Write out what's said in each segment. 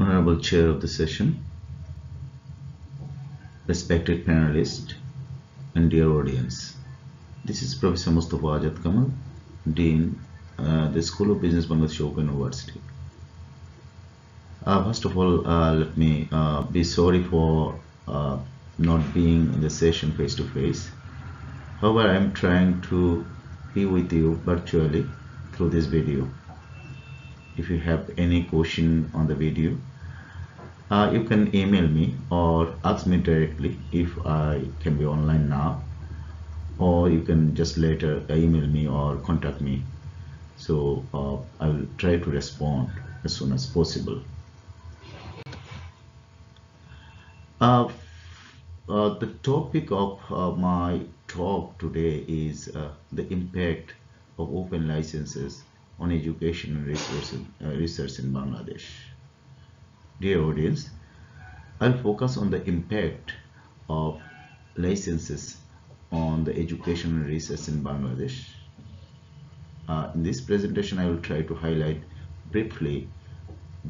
Honorable Chair of the session, respected panelists, and dear audience. This is Professor Mustafa Ajad Kamal, Dean, the School of Business, Bangladesh Open University. First of all, let me be sorry for not being in the session face to face. However, I am trying to be with you virtually through this video. If you have any question on the video, you can email me or ask me directly if I can be online now, or you can just later email me or contact me. So I will try to respond as soon as possible. The topic of my talk today is the impact of open licenses on education and research in Bangladesh. Dear audience, I'll focus on the impact of licenses on the education and research in Bangladesh. In this presentation, I will try to highlight briefly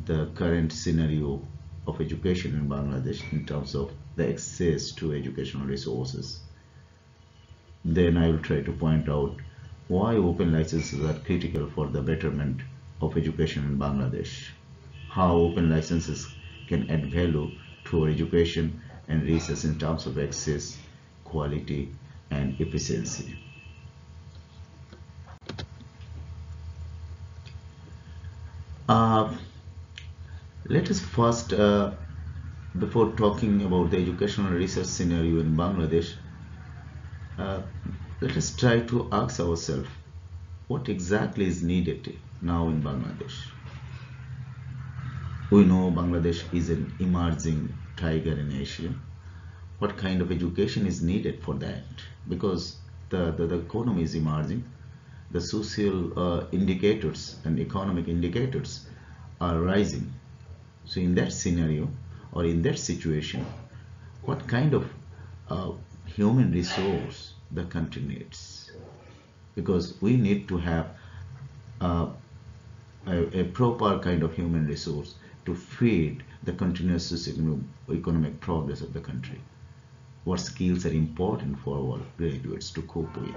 the current scenario of education in Bangladesh in terms of the access to educational resources. Then I will try to point out why open licenses are critical for the betterment of education in Bangladesh, how open licenses can add value to our education and research in terms of access, quality, and efficiency. Let us first, before talking about the educational research scenario in Bangladesh, let us try to ask ourselves what exactly is needed now in Bangladesh. We know Bangladesh is an emerging tiger in Asia. What kind of education is needed for that? Because the economy is emerging, the social indicators and economic indicators are rising. So in that scenario or in that situation, what kind of human resource the country needs? Because we need to have a proper kind of human resource to feed the continuous socio-economic progress of the country. What skills are important for our graduates to cope with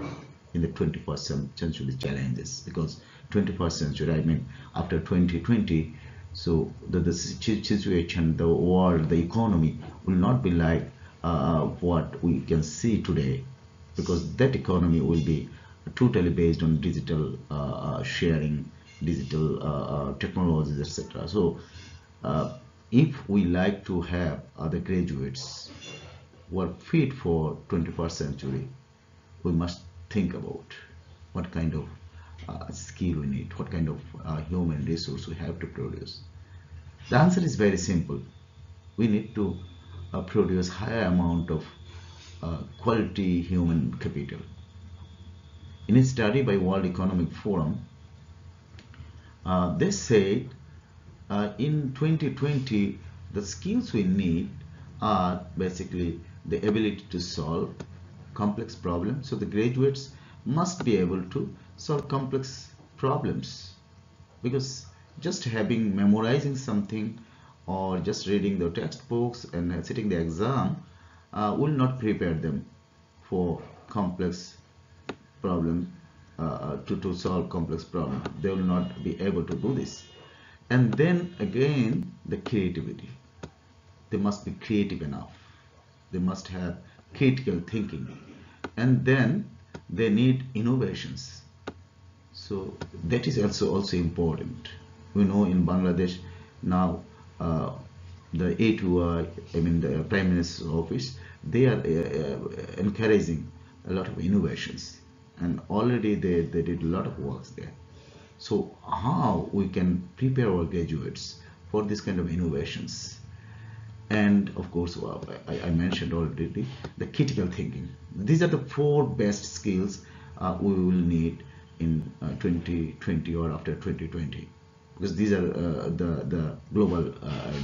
in the 21st century challenges? Because 21st century, I mean after 2020, so the situation, the world, the economy will not be like what we can see today, because that economy will be totally based on digital sharing, digital technologies, etc. So if we like to have other graduates who are fit for 21st century, we must think about what kind of skill we need, what kind of human resource we have to produce. The answer is very simple. We need to produce higher amount of quality human capital. In a study by World Economic Forum, they say in 2020 the skills we need are basically the ability to solve complex problems. So the graduates must be able to solve complex problems, because just memorizing something or just reading the textbooks and sitting the exam will not prepare them for complex problem, to solve complex problem. They will not be able to do this. And then again, the creativity. They must be creative enough. They must have critical thinking. And then they need innovations. So that is also important. We know in Bangladesh now the A2I, I mean the Prime Minister's office, they are encouraging a lot of innovations, and already they did a lot of works there. So how we can prepare our graduates for this kind of innovations? And of course, I mentioned already the critical thinking. These are the 4 best skills we will need in 2020 or after 2020, because these are the global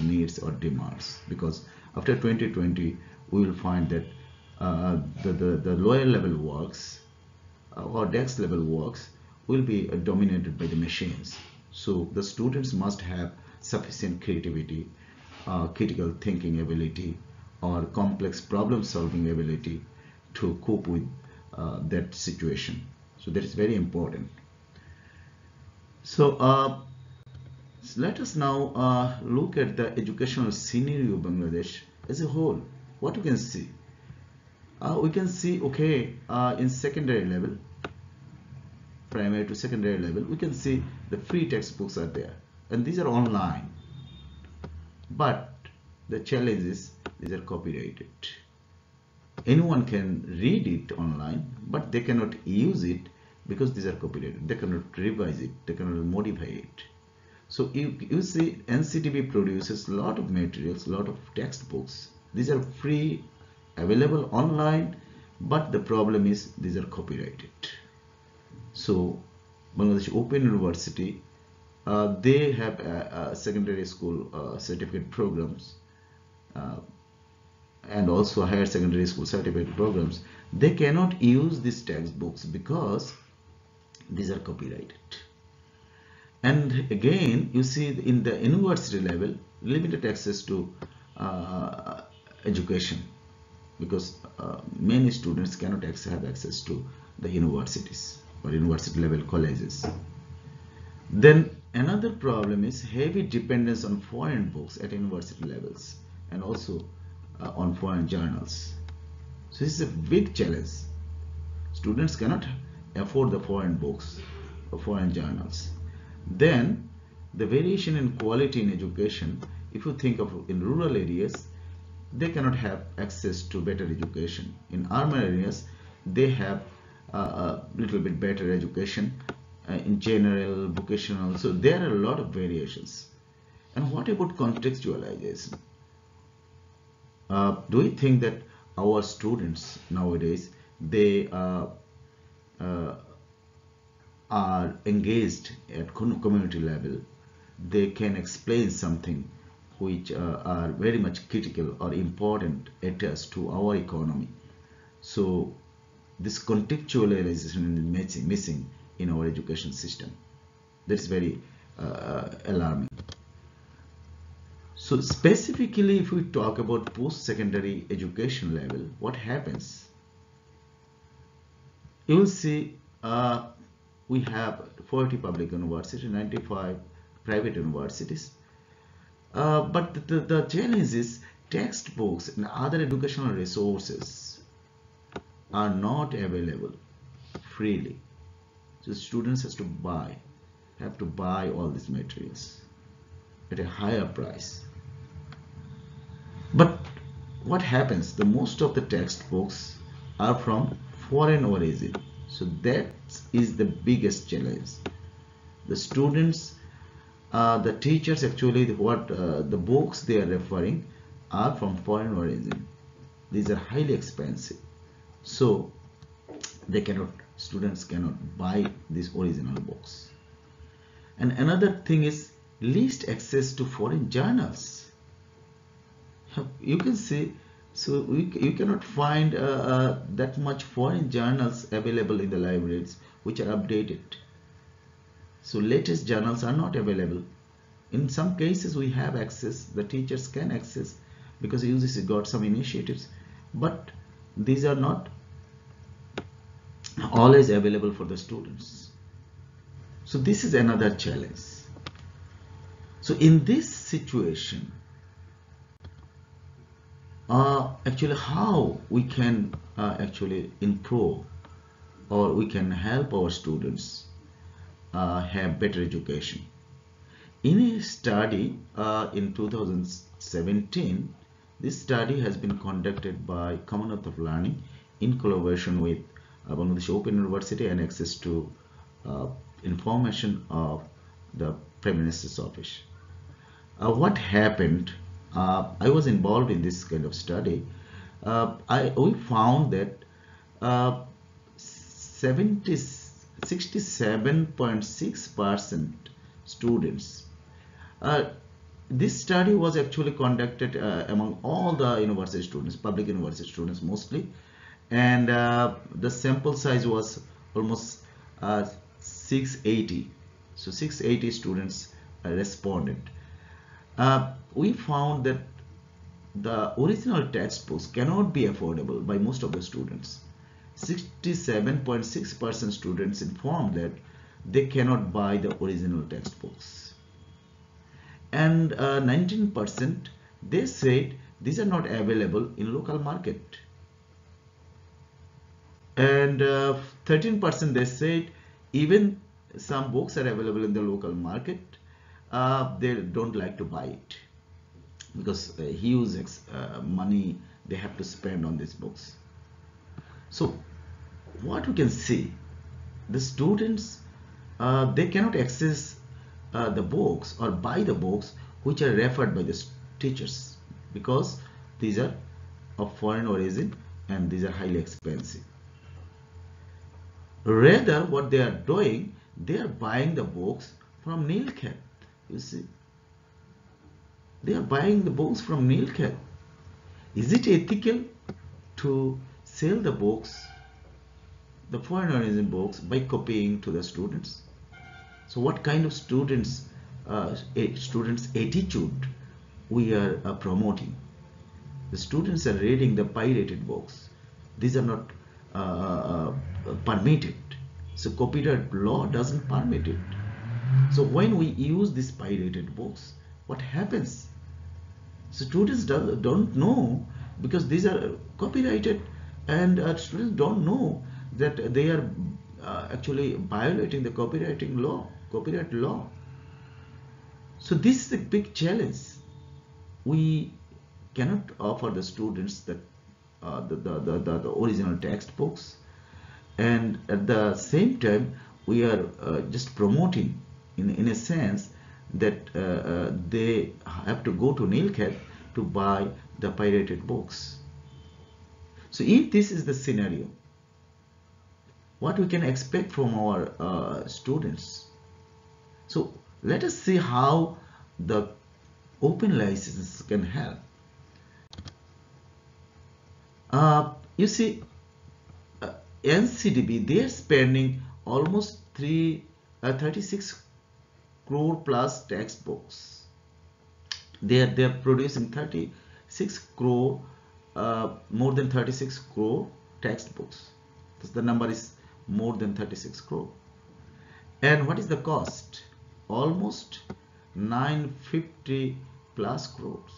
needs or demands. Because after 2020, we will find that the lower level works or desk level works will be dominated by the machines. So the students must have sufficient creativity critical thinking ability or complex problem solving ability to cope with that situation. So that is very important. So let us now look at the educational scenario of Bangladesh as a whole. What we can see? We can see, okay, in secondary level, primary to secondary level, we can see the free textbooks are there, and these are online. But the challenge is these are copyrighted. Anyone can read it online, but they cannot use it because these are copyrighted. They cannot revise it, they cannot modify it. So you see NCTB produces a lot of materials, a lot of textbooks. These are free, available online, but the problem is these are copyrighted. So Bangladesh Open University, they have secondary school certificate programs and also higher secondary school certificate programs. They cannot use these textbooks because these are copyrighted. And again, you see in the university level, limited access to education, because many students cannot have access to the universities or university level colleges. Then another problem is heavy dependence on foreign books at university levels and also on foreign journals. So this is a big challenge. Students cannot afford the foreign books or foreign journals. Then the variation in quality in education, if you think of in rural areas, they cannot have access to better education. In urban areas, they have a little bit better education in general, vocational. So there are a lot of variations. And what about contextualization? Do we think that our students nowadays, they are engaged at community level, they can explain something which are very much critical or important attached to our economy? So this contextualization is missing in our education system. That's very alarming. So specifically, if we talk about post-secondary education level, what happens? You will see we have 40 public universities, 95 private universities. But the challenge is textbooks and other educational resources are not available freely. So students have to buy all these materials at a higher price. But what happens? The most of the textbooks are from foreign origin. So that is the biggest challenge. The students, the teachers actually, the books they are referring are from foreign origin. These are highly expensive. So students cannot buy these original books. And another thing is least access to foreign journals. You can see, so you cannot find that much foreign journals available in the libraries which are updated. So latest journals are not available. In some cases we have access, the teachers can access because UGC got some initiatives, but these are not always available for the students. So this is another challenge. So in this situation, actually how we can actually improve or we can help our students have better education. In a study in 2017, this study has been conducted by Commonwealth of Learning in collaboration with Bangladesh Open University and access to information of the Prime Minister's office. What happened? I was involved in this kind of study. We found that 67.6% students. This study was actually conducted among all the university students, public university students mostly, and the sample size was almost 680. So 680 students responded. We found that the original textbooks cannot be affordable by most of the students. 67.6% students informed that they cannot buy the original textbooks. And 19% they said these are not available in local market. And 13% they said even some books are available in the local market, they don't like to buy it because huge money they have to spend on these books. So what we can see, the students, they cannot access the books or buy the books which are referred by the teachers because these are of foreign origin and these are highly expensive. Rather, what they are doing, they are buying the books from Nilkhet. You see, they are buying the books from Nilkhet. Is it ethical to sell the books, the foreign origin books, by copying to the students? So, what kind of students attitude we are promoting? The students are reading the pirated books. These are not permitted. So copyright law doesn't permit it. So when we use these pirated books, what happens? So students don't know because these are copyrighted, and students don't know that they are actually violating the copyright law. So this is a big challenge. We cannot offer the students the original textbooks, and at the same time we are just promoting in a sense that they have to go to Nilkhet to buy the pirated books. So if this is the scenario, what we can expect from our students? So let us see how the open license can help. You see, NCDB, they are spending almost 36 crore plus textbooks. They are producing 36 crore, more than 36 crore textbooks. The number is more than 36 crore. And what is the cost? Almost 950 plus crores.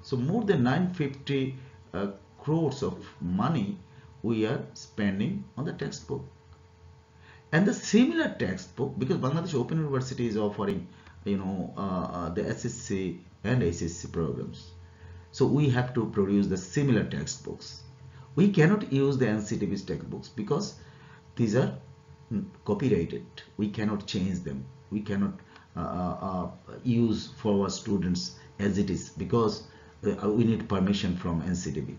So more than 950 crores of money we are spending on the textbook. And the similar textbook, because Bangladesh Open University is offering, the SSC and ACC programs. So we have to produce the similar textbooks. We cannot use the NCTB's textbooks because these are copyrighted. We cannot change them. We cannot use for our students as it is because we need permission from NCTB.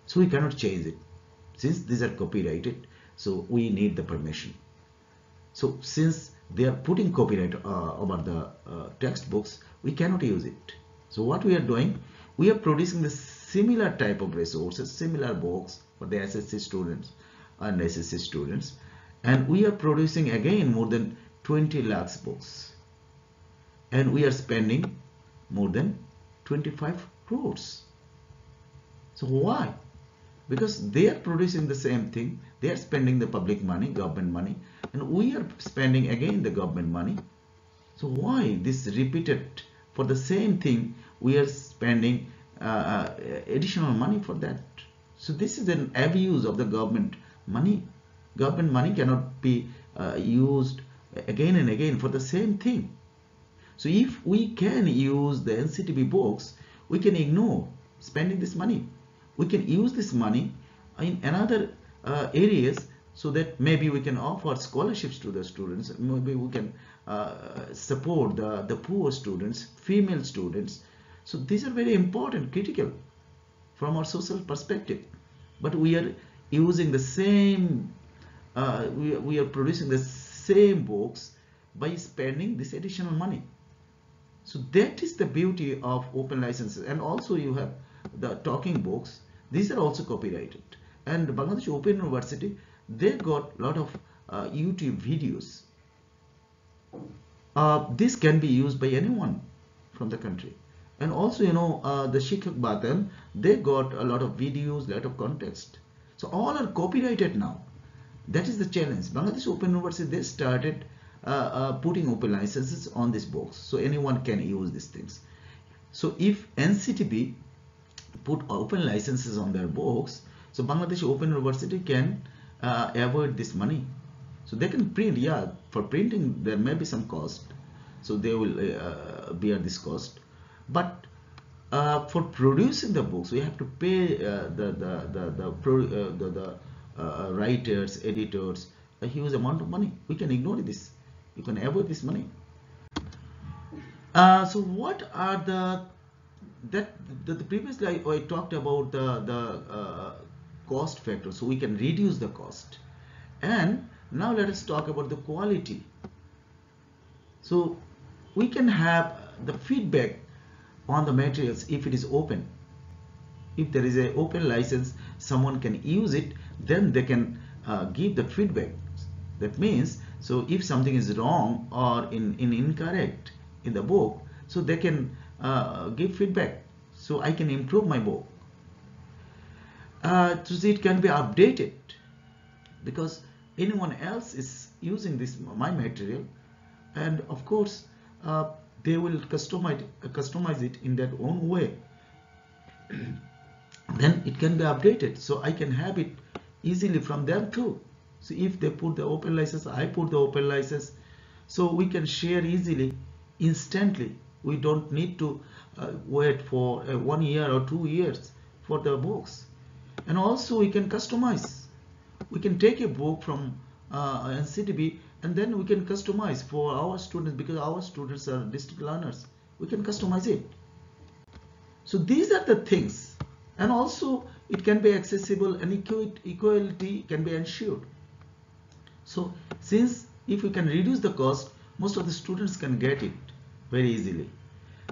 So we cannot change it. Since these are copyrighted, so we need the permission. So since they are putting copyright over the textbooks, we cannot use it. So what we are doing, we are producing the similar type of resources, similar books for the SSC students and SSC students, and we are producing again more than 20 lakhs books, and we are spending more than 25 crores. So why? Because they are producing the same thing, they are spending the public money, government money, and we are spending again the government money. So why this repeated for the same thing we are spending additional money for that? So this is an abuse of the government money. Government money cannot be used again and again for the same thing. So if we can use the NCTB books, we can ignore spending this money. We can use this money in another areas, so that maybe we can offer scholarships to the students. Maybe we can support the poor students, female students. So these are very important, critical from our social perspective. But we are using the same, we are producing the same books by spending this additional money. So that is the beauty of open licenses. And also you have the talking books. These are also copyrighted. And Bangladesh Open University, they got a lot of YouTube videos. This can be used by anyone from the country. And also, the Shikshak Batan, they got a lot of videos, lot of context. So all are copyrighted now. That is the challenge. Bangladesh Open University, they started putting open licenses on this box, so anyone can use these things. So if NCTB put open licenses on their books, so Bangladesh Open University can avoid this money. So they can print, yeah, for printing there may be some cost, so they will bear this cost. But for producing the books, we have to pay the writers, editors, a huge amount of money. We can ignore this. You can avoid this money. So what are the previously I talked about the cost factor, so we can reduce the cost. And now let us talk about the quality. So we can have the feedback on the materials if it is open. If there is an open license, someone can use it, then they can give the feedback. That means, so if something is wrong or incorrect in the book, so they can give feedback, so I can improve my book. So it can be updated, because anyone else is using this my material, and of course they will customize it in their own way. Then it can be updated, so I can have it easily from them too. So if they put the open license, I put the open license, so we can share easily, instantly. We don't need to wait for 1 year or 2 years for the books. And also we can customize. We can take a book from NCTB, and then we can customize for our students, because our students are district learners. We can customize it. So these are the things. And also it can be accessible, and equality can be ensured. So since if we can reduce the cost, most of the students can get it very easily.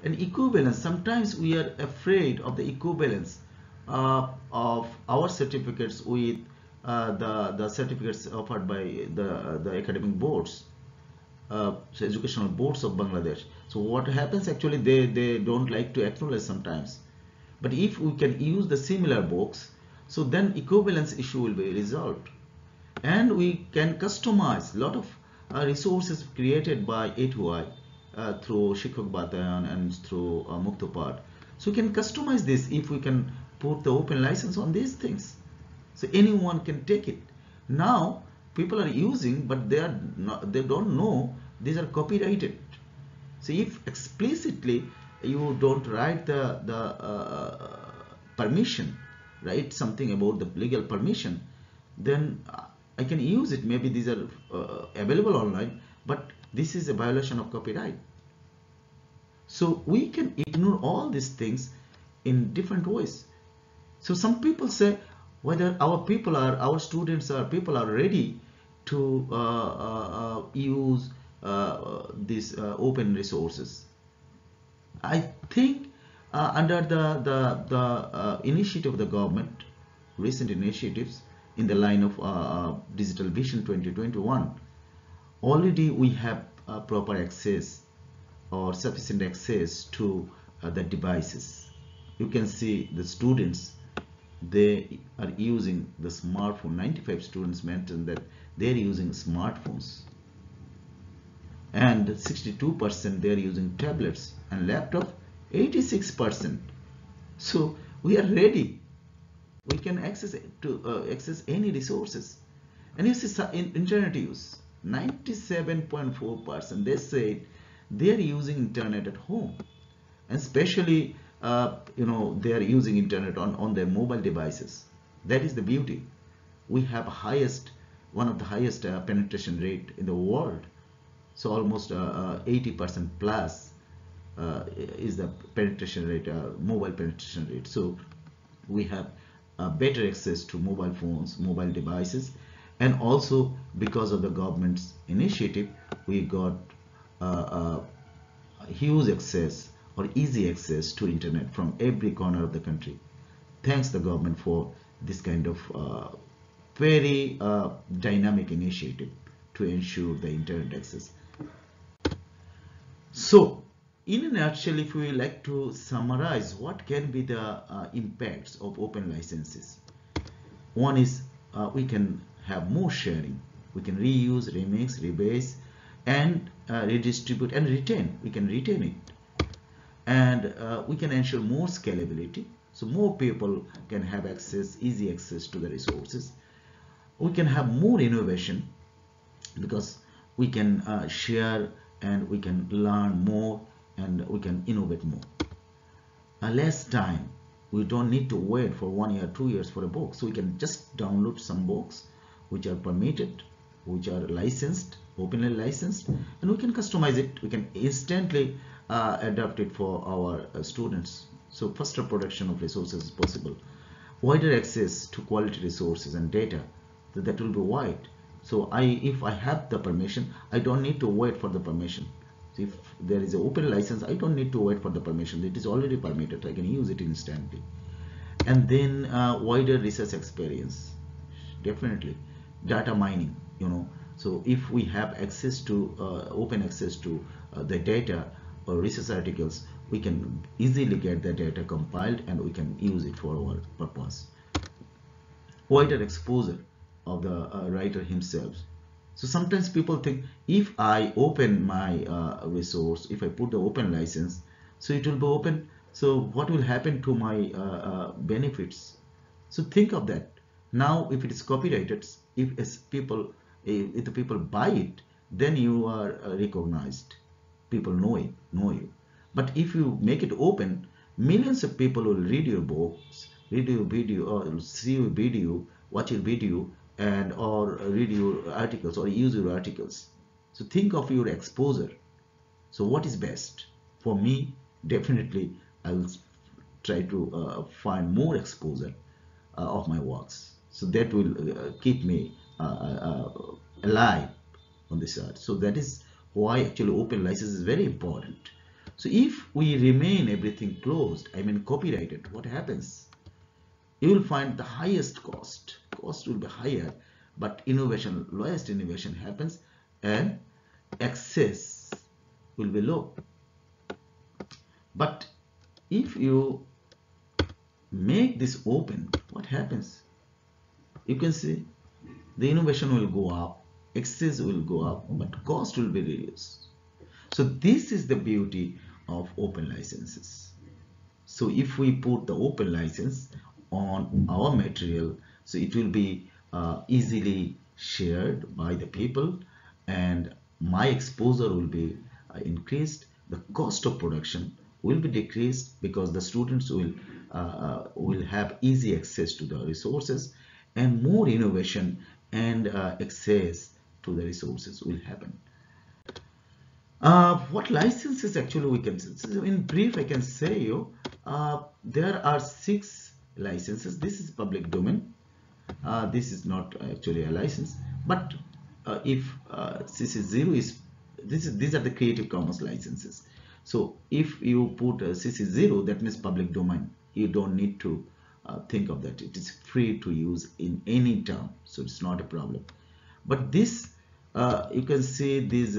And equivalence, sometimes we are afraid of the equivalence of our certificates with the certificates offered by the academic boards, so educational boards of Bangladesh. So what happens, actually they don't like to acknowledge sometimes. But if we can use the similar books, so then equivalence issue will be resolved. And we can customize a lot of resources created by A2I through Shikshak Batan and through Muktopad. So we can customize this if we can put the open license on these things. So anyone can take it. Now people are using, but they don't know these are copyrighted. So if explicitly you don't write the permission, write something about the legal permission, then I can use it. Maybe these are available online, but this is a violation of copyright. So we can ignore all these things in different ways. So some people say whether our students are ready to use these open resources. I think under the initiative of the government, recent initiatives in the line of Digital Vision 2021, already we have proper access or sufficient access to the devices. You can see the students, they are using the smartphone. 95 students mentioned that they are using smartphones, and 62% they are using tablets, and laptop 86%. So we are ready. We can access any resources. And you see in internet use, 97.4% they say they are using internet at home, and especially they are using internet on their mobile devices. That is the beauty. We have one of the highest penetration rate in the world. So almost 80% plus is the penetration rate, mobile penetration rate. So we have better access to mobile phones, mobile devices, and also because of the government's initiative, we got huge access or easy access to internet from every corner of the country. Thanks the government for this kind of very dynamic initiative to ensure the internet access. So in a nutshell, if we like to summarize what can be the impacts of open licenses, one is we can have more sharing. We can reuse, remix, rebase, and redistribute and retain. We can retain it, and we can ensure more scalability. So more people can have access, easy access to the resources. We can have more innovation because we can share and we can learn more and we can innovate more. Less time. We don't need to wait for 1 year, 2 years for a book. So we can just download some books which are permitted, which are licensed, openly licensed, and we can customize it. We can instantly adapt it for our students. So faster production of resources is possible. Wider access to quality resources and data, that will be wide. So if I have the permission, I don't need to wait for the permission. So if there is an open license, I don't need to wait for the permission. It is already permitted. I can use it instantly. And then wider research experience, definitely. Data mining, so if we have access to open access to the data or research articles, we can easily get the data compiled and we can use it for our purpose. Wider exposure of the writer himself. So sometimes people think, if I open my resource, if I put the open license, so it will be open, so what will happen to my benefits? So think of that. Now if it is copyrighted, if the people buy it, then you are recognized, people know you. But if you make it open, millions of people will read your books, read your video, or see your video, watch your video, and or read your articles or use your articles. So think of your exposure. So what is best for me? Definitely I will try to find more exposure of my works, so that will keep me alive on this earth. So that is why actually open license is very important. So if we remain everything closed, I mean copyrighted, what happens? You will find the highest cost will be higher, but innovation, lowest innovation happens, and access will be low. But if you make this open, what happens? You can see the innovation will go up, access will go up, but cost will be reduced. So this is the beauty of open licenses. So if we put the open license on our material, so it will be easily shared by the people, and my exposure will be increased. The cost of production will be decreased because the students will have easy access to the resources, and more innovation and access to the resources will happen. What licenses actually we can see? So in brief, I can say you there are 6 licenses. This is public domain. This is not actually a license, but if CC0 is these are the Creative Commons licenses. So if you put CC0, that means public domain. You don't need to think of that. It is free to use in any term, so it's not a problem. But this you can see these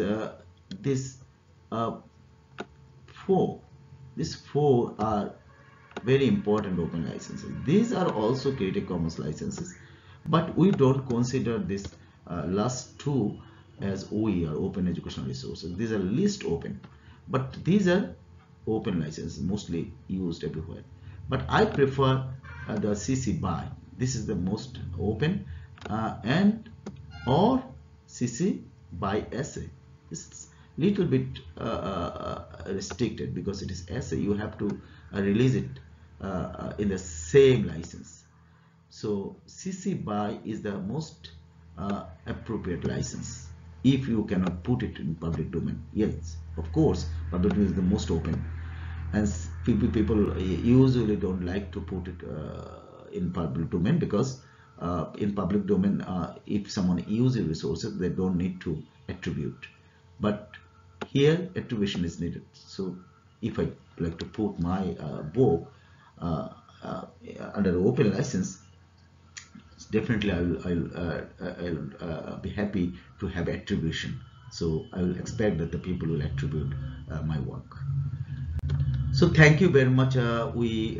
four are very important open licenses. These are also Creative Commons licenses, but we don't consider this last 2 as OER, open educational resources. These are least open, but these are open licenses, mostly used everywhere. But I prefer the CC BY. This is the most open, and or CC BY essay. It's little bit restricted because it is essay. You have to release it in the same license. So CC BY is the most appropriate license if you cannot put it in public domain. Yes, of course, public domain is the most open, and people usually don't like to put it in public domain because in public domain, if someone uses resources, they don't need to attribute. But here attribution is needed. So if I like to put my book under open license, definitely I'll be happy to have attribution. So I will expect that the people will attribute my work. So thank you very much. We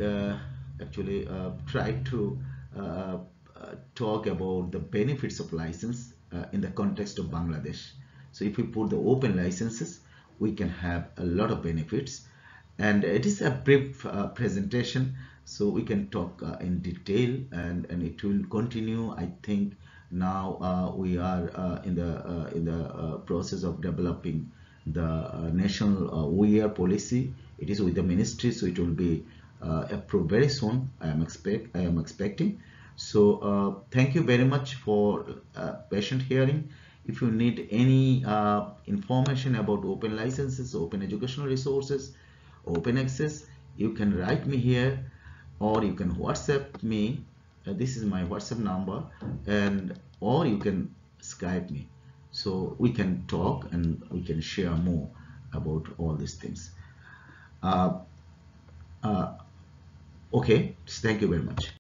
actually tried to uh, talk about the benefits of license in the context of Bangladesh. So if we put the open licenses, we can have a lot of benefits. And it is a brief presentation, so we can talk in detail, and it will continue. I think now we are in the process of developing the national OER policy. It is with the ministry, so it will be approved very soon. I am expecting. So thank you very much for patient hearing. If you need any information about open licenses, open educational resources, open access, you can write me here, or you can WhatsApp me. This is my WhatsApp number, and or you can Skype me, so we can talk and we can share more about all these things. uh, okay, thank you very much.